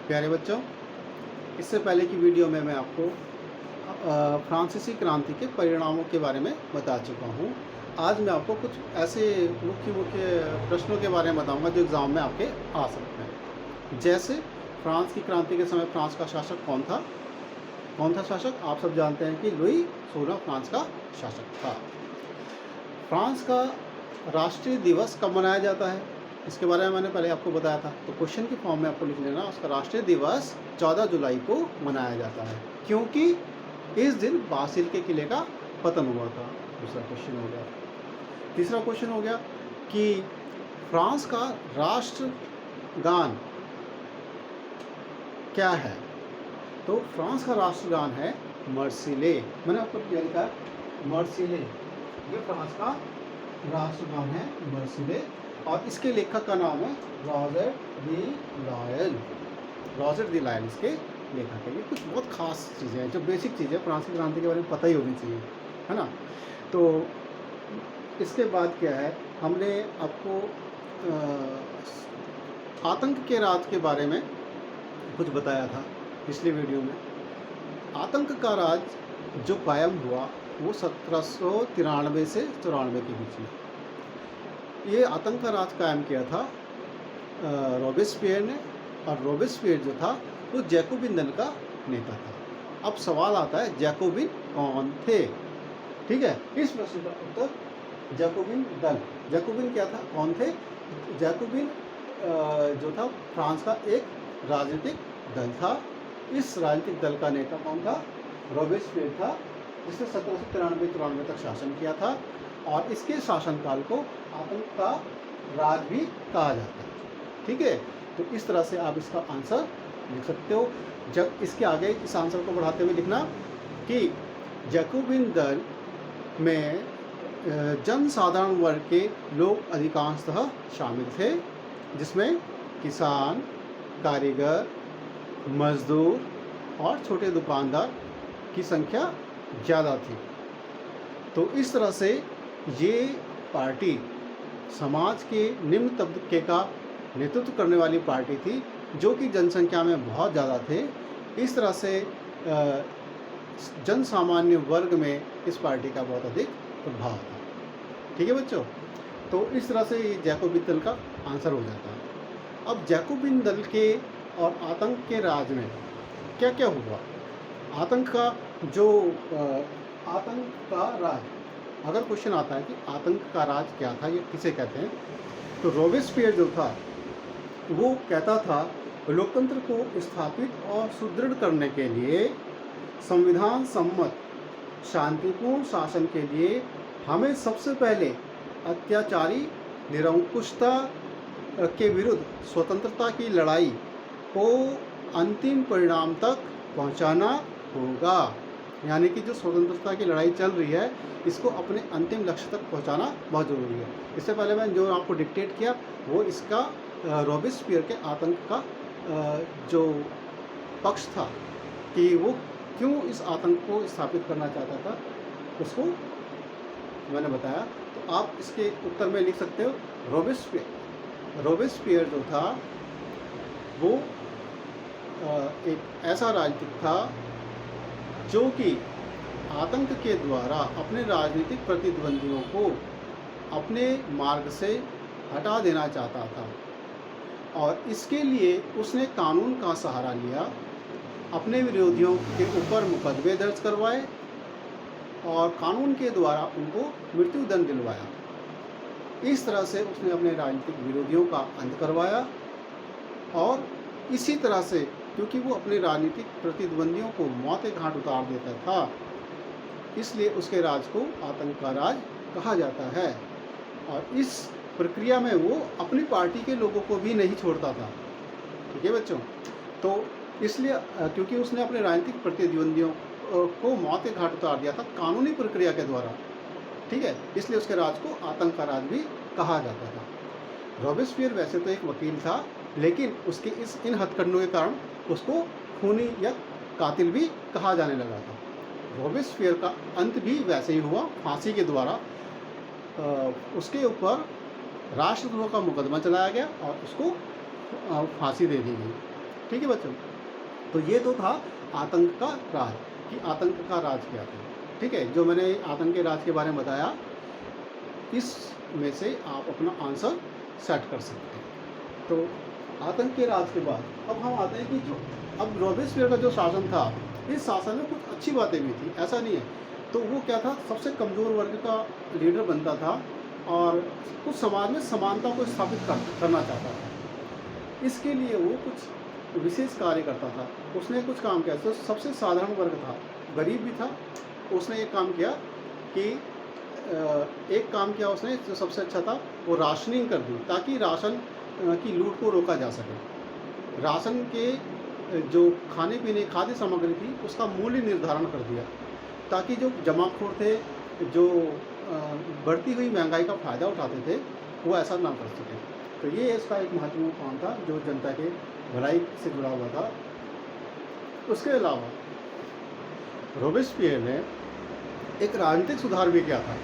प्यारे बच्चों, इससे पहले की वीडियो में मैं आपको फ्रांसीसी क्रांति के परिणामों के बारे में बता चुका हूँ। आज मैं आपको कुछ ऐसे मुख्य मुख्य प्रश्नों के बारे में बताऊंगा जो एग्ज़ाम में आपके आ सकते हैं। जैसे फ्रांस की क्रांति के समय फ्रांस का शासक कौन था? शासक? आप सब जानते हैं कि लुई 16 फ्रांस का शासक था। फ्रांस का राष्ट्रीय दिवस कब मनाया जाता है? इसके बारे में मैंने पहले आपको बताया था, तो क्वेश्चन की फॉर्म में आपको लिख लेना। उसका राष्ट्रीय दिवस 14 जुलाई को मनाया जाता है, क्योंकि इस दिन बासिल के किले का पतन हुआ था। दूसरा क्वेश्चन हो गया। तीसरा क्वेश्चन हो गया कि फ्रांस का राष्ट्रगान क्या है? तो फ्रांस का राष्ट्रगान है मर्सिले। मैंने आपको क्लियर किया, मर्सिले ये फ्रांस का राष्ट्रगान है, मर्सिले। और इसके लेखक का नाम है Roger D Lyell. Roger D Lyell इसके लेखक है। ये कुछ बहुत खास चीज़ें हैं, जो बेसिक चीज़ें फ्रांस की क्रांति के बारे में पता ही होनी चाहिए, है ना। तो इसके बाद क्या है, हमने आपको आतंक के राज के बारे में कुछ बताया था पिछली वीडियो में। आतंक का राज जो कायम हुआ वो 1793 से 94 के बीच में। ये आतंक का राज कायम किया था रॉबेस्पियर ने, और रॉबेस्पियर जो था वो जैकोबिन दल का नेता था। अब सवाल आता है, जैकोबिन कौन थे? ठीक है, इस प्रश्न का उत्तर जैकोबिन दल। जैकोबिन क्या था, कौन थे? जैकोबिन जो था फ्रांस का एक राजनीतिक दल था। इस राजनीतिक दल का नेता कौन था? रॉबेस्पियर था, जिसने 1793-94 तक शासन किया था। और इसके शासनकाल को आतंक का राज भी कहा जाता है। ठीक है, तो इस तरह से आप इसका आंसर लिख सकते हो। जब इसके आगे इस आंसर को बढ़ाते हुए लिखना कि जैकोबिन दल में जनसाधारण वर्ग के लोग अधिकांशतः शामिल थे, जिसमें किसान, कारीगर, मजदूर और छोटे दुकानदार की संख्या ज़्यादा थी। तो इस तरह से ये पार्टी समाज के निम्न तबके का नेतृत्व करने वाली पार्टी थी, जो कि जनसंख्या में बहुत ज़्यादा थे। इस तरह से जन सामान्य वर्ग में इस पार्टी का बहुत अधिक प्रभाव था। ठीक है बच्चों, तो इस तरह से जैकोबिन दल का आंसर हो जाता है। अब जैकोबिन दल के और आतंक के राज में क्या क्या हुआ? आतंक का राज, अगर क्वेश्चन आता है कि आतंक का राज क्या था, ये किसे कहते हैं, तो रॉबेस्पियर जो था वो कहता था, लोकतंत्र को स्थापित और सुदृढ़ करने के लिए संविधान सम्मत शांतिपूर्ण शासन के लिए हमें सबसे पहले अत्याचारी निरंकुशता के विरुद्ध स्वतंत्रता की लड़ाई को अंतिम परिणाम तक पहुंचाना होगा। यानी कि जो स्वतंत्रता की लड़ाई चल रही है, इसको अपने अंतिम लक्ष्य तक पहुंचाना बहुत ज़रूरी है। इससे पहले मैंने जो आपको डिक्टेट किया वो इसका रॉबेस्पियर के आतंक का जो पक्ष था कि वो क्यों इस आतंक को स्थापित करना चाहता था, उसको मैंने बताया। तो आप इसके उत्तर में लिख सकते हो रॉबेस्पियर जो था वो एक ऐसा राजनीतिक था जो कि आतंक के द्वारा अपने राजनीतिक प्रतिद्वंदियों को अपने मार्ग से हटा देना चाहता था, और इसके लिए उसने कानून का सहारा लिया, अपने विरोधियों के ऊपर मुकदमे दर्ज करवाए और कानून के द्वारा उनको मृत्युदंड दिलवाया। इस तरह से उसने अपने राजनीतिक विरोधियों का अंत करवाया। और इसी तरह से, क्योंकि वो अपने राजनीतिक प्रतिद्वंदियों को मौत के घाट उतार देता था, इसलिए उसके राज को आतंक का राज कहा जाता है। और इस प्रक्रिया में वो अपनी पार्टी के लोगों को भी नहीं छोड़ता था। ठीक है बच्चों, तो इसलिए क्योंकि उसने अपने राजनीतिक प्रतिद्वंदियों को मौत के घाट उतार दिया था कानूनी प्रक्रिया के द्वारा, ठीक है, इसलिए उसके राज को आतंक का राज भी कहा जाता था। रॉबेस्पियर वैसे तो एक वकील था, लेकिन उसके इन हथकंडों के कारण उसको खूनी या कातिल भी कहा जाने लगा था। रॉबेस्पियर का अंत भी वैसे ही हुआ, फांसी के द्वारा। उसके ऊपर राष्ट्रद्रोह का मुकदमा चलाया गया और उसको फांसी दे दी गई। ठीक है बच्चों। तो ये तो था आतंक का राज, कि आतंक का राज क्या था। ठीक है, जो मैंने आतंक के राज के बारे में बताया, इसमें से आप अपना आंसर सेट कर सकते हैं। तो आतंक के राज के बाद अब हम आते हैं कि जो अब रॉबेस्पियर का जो शासन था, इस शासन में कुछ अच्छी बातें भी थी, ऐसा नहीं है। तो वो क्या था, सबसे कमज़ोर वर्ग का लीडर बनता था और कुछ समाज में समानता को स्थापित करना चाहता था। इसके लिए वो कुछ विशेष कार्य करता था। उसने कुछ काम किया, तो सबसे साधारण वर्ग था, गरीब भी था। उसने एक काम किया कि उसने जो सबसे अच्छा था, वो राशनिंग कर दी, ताकि राशन की लूट को रोका जा सके। राशन के जो खाने पीने खाद्य सामग्री थी, उसका मूल्य निर्धारण कर दिया, ताकि जो जमाखोर थे, जो बढ़ती हुई महंगाई का फ़ायदा उठाते थे, वो ऐसा ना कर सके। तो ये इसका एक महत्वपूर्ण काम था जो जनता के भलाई से जुड़ा हुआ था। उसके अलावा रॉबेस्पियर ने एक राजनीतिक सुधार भी किया था।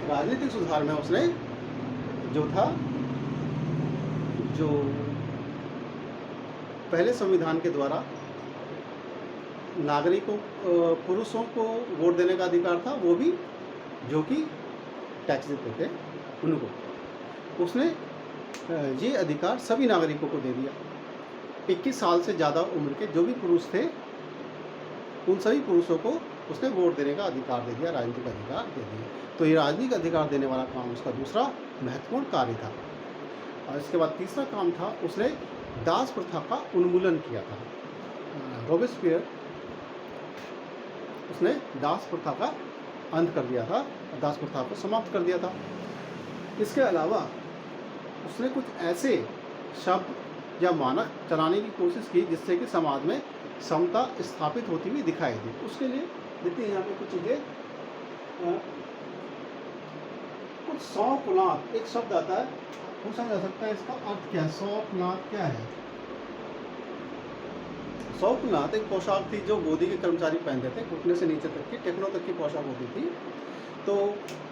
राजनीतिक सुधार में उसने जो था, जो पहले संविधान के द्वारा नागरिकों पुरुषों को वोट देने का अधिकार था, वो भी जो कि टैक्स देते थे उनको, उसने ये अधिकार सभी नागरिकों को दे दिया। 21 साल से ज़्यादा उम्र के जो भी पुरुष थे, उन सभी पुरुषों को उसने वोट देने का अधिकार दे दिया, राजनीतिक अधिकार दे दिया। तो ये राजनीतिक अधिकार देने वाला काम उसका दूसरा महत्वपूर्ण कार्य था। और इसके बाद तीसरा काम था, उसने दास प्रथा का उन्मूलन किया था। रॉबेस्पियर उसने दास प्रथा का अंत कर दिया था, दास प्रथा को समाप्त कर दिया था। इसके अलावा उसने कुछ ऐसे शब्द या मानक चलाने की कोशिश की जिससे कि समाज में समता स्थापित होती हुई दिखाई दी। उसके लिए देखते हैं यहाँ पे कुछ चीज़ें, कुछ सौंपनाथ एक शब्द आता है, पूछा जा सकता है इसका अर्थ क्या है। सौंपनाथ क्या है? सौंपनाथ एक पोशाक थी जो गोदी के कर्मचारी पहनते थे, घुटने से नीचे तक की, टेकनों तक की पोशाक होती थी। तो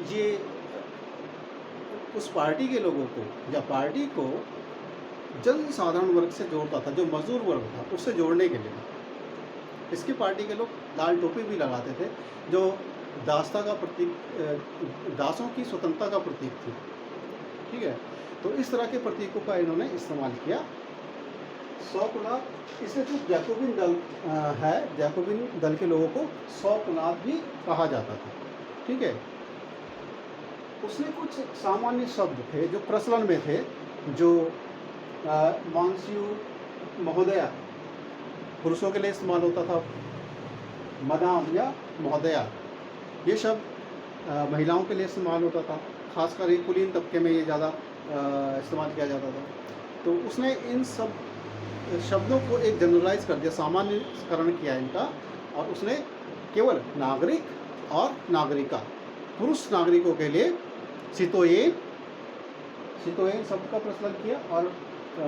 ये उस पार्टी के लोगों को या पार्टी को जन साधारण वर्ग से जोड़ता था, जो मजदूर वर्ग था उससे जोड़ने के लिए। इसकी पार्टी के लोग लाल टोपी भी लगाते थे, जो दासता का प्रतीक, दासों की स्वतंत्रता का प्रतीक थी। ठीक है, तो इस तरह के प्रतीकों का इन्होंने इस्तेमाल किया। सौंपनाथ, इसमें कुछ जैकोबिन दल है, जैकोबिन दल के लोगों को सौंपनाथ भी कहा जाता था। ठीक है, उसने कुछ सामान्य शब्द थे जो प्रचलन में थे, जो मॉन्सियूर महोदया पुरुषों के लिए इस्तेमाल होता था, मदाम या महोदया ये शब्द महिलाओं के लिए इस्तेमाल होता था, खासकर ये कुलीन तबके में ये ज़्यादा इस्तेमाल किया जाता था। तो उसने इन सब शब्दों को एक जनरलाइज कर दिया, सामान्यकरण किया इनका, और उसने केवल नागरिक और नागरिका, पुरुष नागरिकों के लिए सितोयेन शब्द का प्रचलन किया, और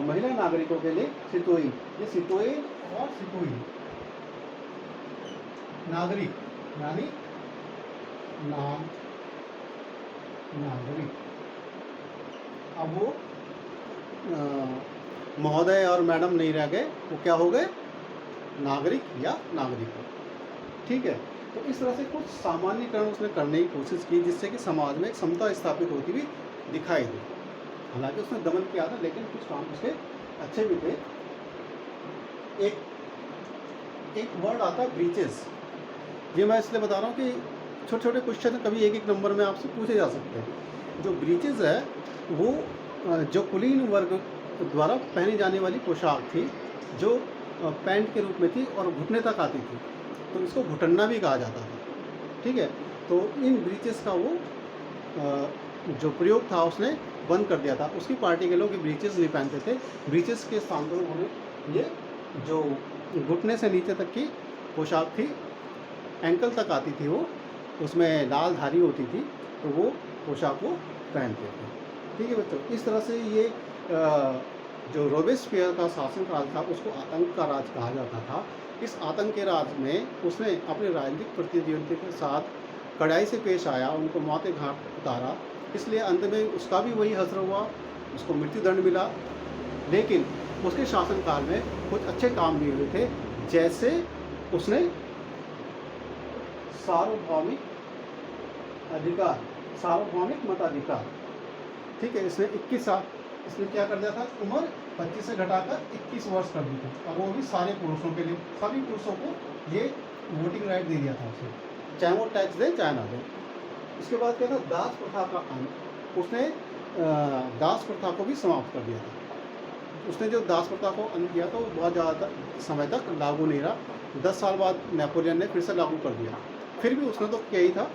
महिला नागरिकों के लिए सितोयी। ये सितोयेन और सितोयी, नागरिक यानी नागरिक। अब वो महोदय और मैडम नहीं रह गए, वो क्या हो गए, नागरिक या नागरिक। ठीक है, तो इस तरह से कुछ सामान्यकरण उसने करने की कोशिश की जिससे कि समाज में एक समता स्थापित होती हुई दिखाई दी। हालांकि उसने दमन किया था, लेकिन कुछ काम उसके अच्छे भी थे। एक वर्ड आता है ब्रीचेस। ये मैं इसलिए बता रहा हूँ कि छोटे छोटे क्वेश्चन कभी एक एक नंबर में आपसे पूछे जा सकते हैं। जो ब्रीचेस है वो जो कुलीन वर्ग द्वारा पहनी जाने वाली पोशाक थी, जो पैंट के रूप में थी और घुटने तक आती थी, तो इसको घुटन्ना भी कहा जाता था। ठीक है, तो इन ब्रीचेस का वो जो प्रयोग था उसने बंद कर दिया था। उसकी पार्टी के लोग ये ब्रीचेस नहीं पहनते थे। ब्रीचेस के स्थान पर उन्होंने ये जो घुटने से नीचे तक की पोशाक थी, एंकल तक आती थी, वो उसमें लाल धारी होती थी, तो वो पोशाक वो पहनते थे। ठीक है बच्चों, इस तरह से ये जो रॉबेस्पियर का शासनकाल था उसको आतंक का राज कहा जाता था। इस आतंक के राज में उसने अपने राजनीतिक प्रतिद्वंदी के साथ कड़ाई से पेश आया, उनको मौत घाट उतारा। इसलिए अंत में उसका भी वही हश्र हुआ उसको मृत्युदंड मिला, लेकिन उसके शासनकाल में कुछ अच्छे काम भी हुए थे, जैसे उसने सार्वभौमिक अधिकार, सार्वभौमिक मताधिकार, ठीक है, इसने 21 साल, इसने क्या कर दिया था, उम्र 25 से घटाकर 21 वर्ष कर दी थी, और वो भी सारे पुरुषों के लिए, सभी पुरुषों को ये वोटिंग राइट दे दिया था उसे, चाहे वो टैक्स दें चाहे ना दें। इसके बाद क्या था, दास प्रथा का अंत, उसने दास प्रथा को भी समाप्त कर दिया था। उसने जो दास प्रथा को अंत किया तो वो बहुत ज़्यादा समय तक लागू नहीं रहा, 10 साल बाद नेपोलियन ने फिर से लागू कर दिया। फिर भी उसने तो किया ही था,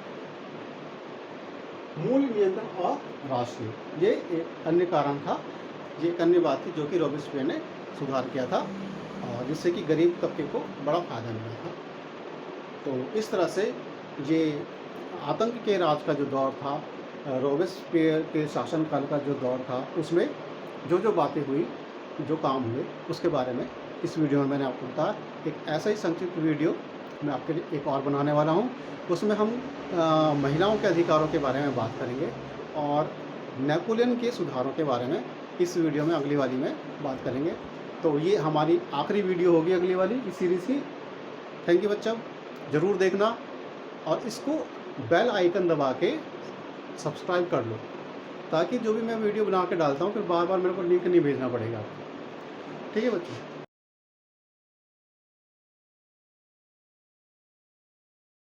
मूल नियंत्रण और राष्ट्रीय, ये एक अन्य कारण था, ये एक अन्य बात थी जो कि रॉबेस्पियर ने सुधार किया था, और जिससे कि गरीब तबके को बड़ा फायदा मिला था। तो इस तरह से ये आतंक के राज का जो दौर था, रॉबेस्पियर के शासनकाल का जो दौर था, उसमें जो जो बातें हुई, जो काम हुए, उसके बारे में इस वीडियो में मैंने आपको बताया। एक ऐसा ही संक्षिप्त वीडियो मैं आपके लिए एक और बनाने वाला हूँ, उसमें हम महिलाओं के अधिकारों के बारे में बात करेंगे, और नेपोलियन के सुधारों के बारे में इस वीडियो में, अगली वाली में बात करेंगे। तो ये हमारी आखिरी वीडियो होगी अगली वाली इस सीरीज़ की। थैंक यू बच्चों, ज़रूर देखना, और इसको बेल आइकन दबा के सब्सक्राइब कर लो, ताकि जो भी मैं वीडियो बना के डालता हूँ फिर बार बार मेरे को लिंक नहीं भेजना पड़ेगा। ठीक है बच्चों।